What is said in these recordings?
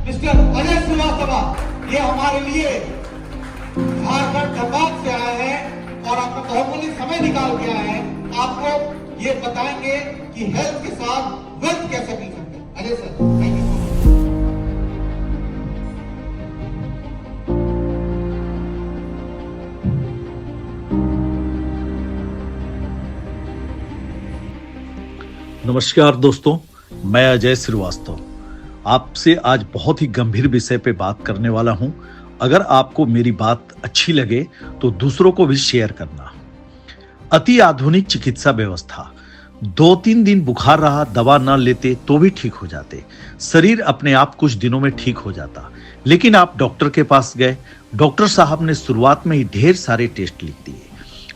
Mister Ajay Srivastava, ये हमारे लिए झारखंड धनबाद से आए हैं और आपका बहुमूल्य समय निकाल के आए हैं। आपको ये बताएंगे कि हेल्थ के साथ वेल्थ कैसे मिल सकते हैं। Ajay sir, thank you. नमस्कार दोस्तों, मैं अजय श्रीवास्तव आपसे आज बहुत ही गंभीर विषय पे बात करने वाला हूं। अगर आपको मेरी बात अच्छी लगे तो दूसरों को भी शेयर करना। अति आधुनिक चिकित्सा व्यवस्था। 2-3 दिन बुखार रहा, दवा न लेते तो भी ठीक हो जाते, शरीर अपने आप कुछ दिनों में ठीक हो जाता। लेकिन आप डॉक्टर के पास गए, डॉक्टर साहब ने शुरुआत में ही ढेर सारे टेस्ट लिख दिए।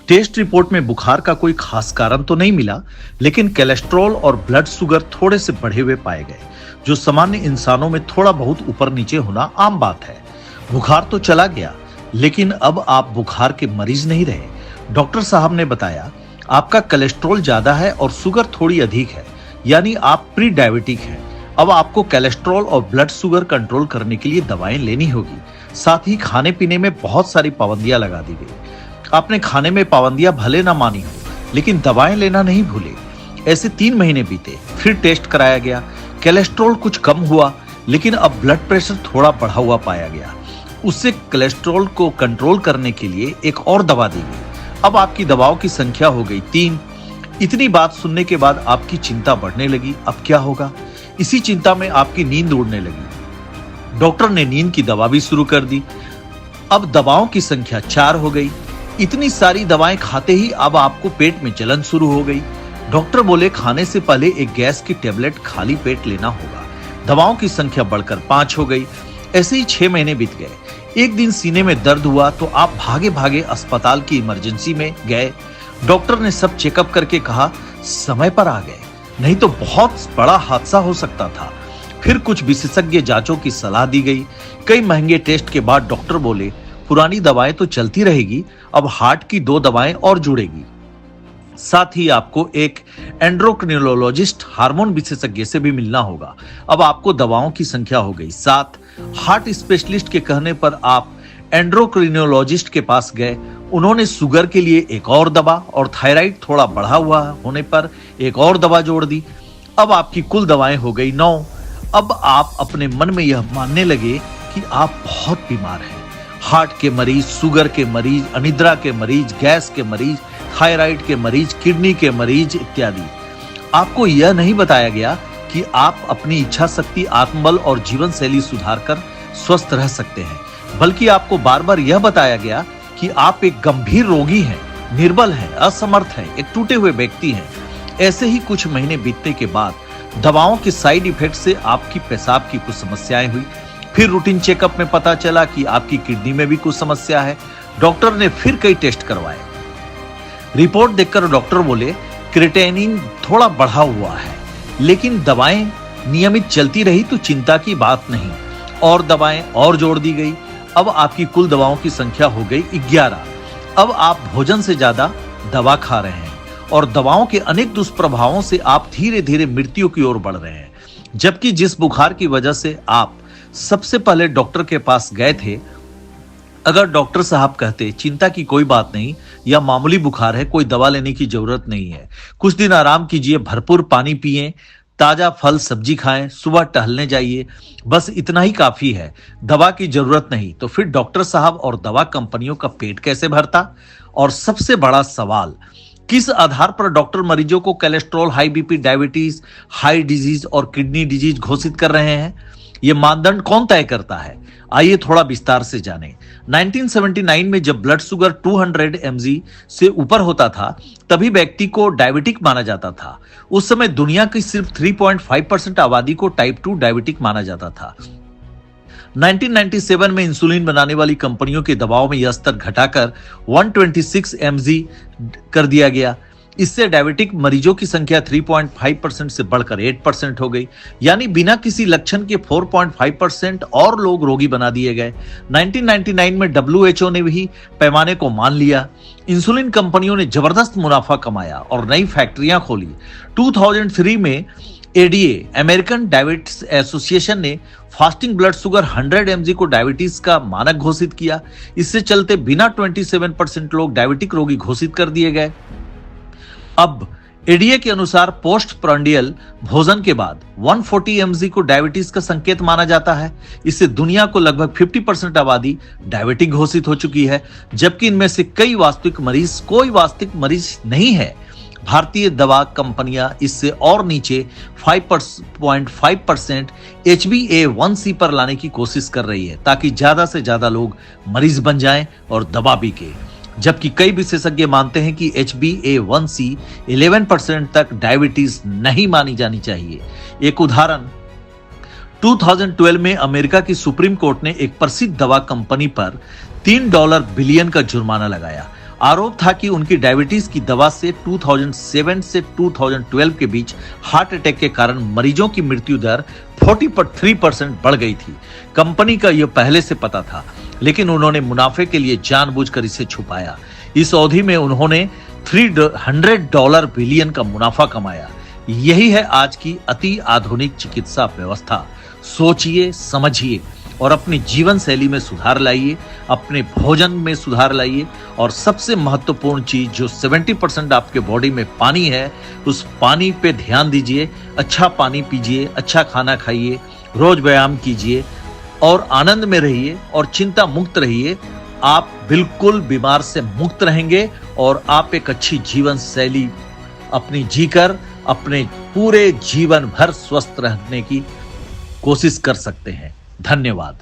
टेस्ट रिपोर्ट में बुखार का कोई खास कारण तो नहीं मिला, लेकिन कोलेस्ट्रॉल और ब्लड शुगर थोड़े से बढ़े हुए पाए गए, जो सामान्य इंसानों में थोड़ा बहुत ऊपर नीचे होना आम बात है। बुखार तो चला गया, लेकिन अब आप बुखार के मरीज नहीं रहे। डॉक्टर साहब ने बताया आपका कोलेस्ट्रॉल ज्यादा है और शुगर थोड़ी अधिक है, यानी आप प्री डायबिटिक हैं। अब आपको कोलेस्ट्रॉल और ब्लड शुगर कंट्रोल करने के लिए दवाएं लेनी होगी। साथ ही खाने पीने में बहुत सारी पाबंदियां लगा दी गई। आपने खाने में पाबंदियां भले ना मानी हो, लेकिन दवाएं लेना नहीं भूले। ऐसे 3 महीने बीते, फिर टेस्ट कराया गया। कोलेस्ट्रॉल कुछ कम हुआ, लेकिन अब ब्लड प्रेशर थोड़ा बढ़ा हुआ पाया गया। उससे कोलेस्ट्रॉल को कंट्रोल करने के लिए एक और दवा दी गई। अब आपकी दवाओं की संख्या हो गई 3। इतनी बात सुनने के बाद आपकी चिंता बढ़ने लगी। अब क्या होगा? इसी चिंता में आपकी नींद उड़ने लगी। डॉक्टर ने नींद की दवा भी शुरू कर दी। अब दवाओं की संख्या 4 हो गई। इतनी सारी दवाएं खाते ही अब आपको पेट में जलन शुरू हो गई। डॉक्टर बोले खाने से पहले एक गैस की टेबलेट खाली पेट लेना होगा। दवाओं की संख्या बढ़कर 5 हो गई। ऐसे ही 6 महीने बीत गए। एक दिन सीने में दर्द हुआ तो आप भागे भागे अस्पताल की इमरजेंसी में गए। डॉक्टर ने सब चेकअप करके कहा समय पर आ गए, नहीं तो बहुत बड़ा हादसा हो सकता था। फिर कुछ विशेषज्ञ जांचों की सलाह दी गई। कई महंगे टेस्ट के बाद डॉक्टर बोले पुरानी दवाएं तो चलती रहेगी, अब हार्ट की 2 दवाएं और जुड़ेगी। साथ ही आपको एक एंड्रोक्रिनोलॉजिस्ट हार्मोन विशेषज्ञ से भी मिलना होगा। अब आपको दवाओं की संख्या हो गई 7। हार्ट स्पेशलिस्ट के कहने पर आप एंड्रोक्रिनोलॉजिस्ट के पास गए। उन्होंने शुगर के लिए एक और दवा और थायराइड थोड़ा बढ़ा हुआ होने पर एक और दवा जोड़ दी। अब आपकी कुल दवाएं हो गई 9। अब आप अपने मन में यह मानने लगे कि आप बहुत बीमार हैं। हार्ट के मरीज, शुगर के मरीज, अनिद्रा के मरीज, गैस के मरीज, थायराइड के मरीज, किडनी के मरीज इत्यादि। आपको यह नहीं बताया गया कि आप अपनी इच्छा शक्ति, आत्मबल और जीवन शैली सुधार कर स्वस्थ रह सकते हैं, बल्कि आपको बार बार यह बताया गया कि आप एक गंभीर रोगी हैं, निर्बल हैं, असमर्थ हैं, एक टूटे हुए व्यक्ति हैं। ऐसे ही कुछ महीने बीतने के बाद दवाओं के साइड इफेक्ट से आपकी पेशाब की कुछ समस्याएं हुई। फिर रूटीन चेकअप में पता चला कि आपकी किडनी में भी कुछ समस्या है। डॉक्टर ने फिर कई टेस्ट करवाए। रिपोर्ट देखकर डॉक्टर बोले क्रिएटिनिन थोड़ा बढ़ा हुआ है, लेकिन दवाएं नियमित चलती रही तो चिंता की बात नहीं। और दवाएं और जोड़ दी गई। अब आपकी कुल दवाओं की संख्या हो गई 11। अब आप भोजन से ज्यादा दवा खा रहे हैं और दवाओं के अनेक दुष्प्रभावों से आप धीरे धीरे मृत्यु की ओर बढ़ रहे हैं। जबकि जिस बुखार की वजह से आप सबसे पहले डॉक्टर के पास गए थे, अगर डॉक्टर साहब कहते चिंता की कोई बात नहीं, यह मामूली बुखार है, कोई दवा लेने की जरूरत नहीं है, कुछ दिन आराम कीजिए, भरपूर पानी पिएं, ताजा फल सब्जी खाएं, सुबह टहलने जाइए, बस इतना ही काफी है, दवा की जरूरत नहीं, तो फिर डॉक्टर साहब और दवा कंपनियों का पेट कैसे भरता? और सबसे बड़ा सवाल, किस आधार पर डॉक्टर मरीजों को cholesterol, high BP, diabetes, high disease और किडनी डिजीज घोषित कर रहे हैं? ये मानदंड कौन तय करता है? आइए थोड़ा विस्तार से जानें। 1979 में जब ब्लड शुगर 200 mg से ऊपर होता था, तभी व्यक्ति को डायबिटिक माना जाता था। उस समय दुनिया की सिर्फ 3.5% आबादी को टाइप 2 डायबिटिक माना जाता था। 1997 में इंसुलिन बनाने वाली कंपनियों की दवाओं में यह स्तर घटाकर 126 mg कर दिया गया। इससे डायबिटिक मरीजों की संख्या 3.5% से बढ़कर 8% हो गई, यानी बिना किसी लक्षण के 4.5% और लोग रोगी बना दिए गए। 1999 में WHO ने भी पैमाने को मान लिया। इंसुलिन कंपनियों ने जबरदस्त मुनाफा कमाया और नई फैक्ट्रियां खोली। 2003 में एडीए अमेरिकन डायबिटीज एसोसिएशन ने फास्टिंग ब्लड शुगर 100 mg को डायबिटीज का मानक घोषित किया। इससे चलते बिना 27% लोग डायबिटिक रोगी घोषित कर दिए गए। अब एडीए के अनुसार पोस्ट प्रांडियल भोजन के बाद 140 mg को डायबिटीज का संकेत माना जाता है। इससे दुनिया को लगभग 50% आबादी डायबिटिक घोषित हो चुकी है, जबकि इनमें से कोई वास्तविक मरीज नहीं है। भारतीय दवा कंपनियां इससे और नीचे 5.5% HbA1c पर लाने की कोशिश कर रही है, ताकि ज्यादा से ज्यादा लोग मरीज बन जाएं और दवा बिके। जबकि कई विशेषज्ञ मानते हैं कि HbA1c 11% तक डायबिटीज नहीं मानी जानी चाहिए। एक उदाहरण 2012 में अमेरिका की सुप्रीम कोर्ट ने एक प्रसिद्ध दवा कंपनी पर $3 बिलियन का जुर्माना लगाया। आरोप था कि उनकी डायबिटीज की दवा से 2007 से 2012 के बीच हार्ट अटैक के कारण मरीजों की मृत्यु दर 43% बढ़ गई थी। कंपनी का यह पहले से पता था, लेकिन उन्होंने मुनाफे के लिए जानबूझकर इसे छुपाया। इस अवधि में उन्होंने $300 बिलियन का मुनाफा कमाया। यही है आज की अति आधुनिक चिकित्सा व्यवस्था। सोचिए, समझिए और अपनी जीवन शैली में सुधार लाइए, अपने भोजन में सुधार लाइए, और सबसे महत्वपूर्ण चीज जो 70% आपके बॉडी में पानी है, उस पानी पे ध्यान दीजिए। अच्छा पानी पीजिए, अच्छा खाना खाइए, रोज व्यायाम कीजिए और आनंद में रहिए और चिंता मुक्त रहिए। आप बिल्कुल बीमार से मुक्त रहेंगे और आप एक अच्छी जीवन शैली अपनी जीकर अपने पूरे जीवन भर स्वस्थ रहने की कोशिश कर सकते हैं। धन्यवाद।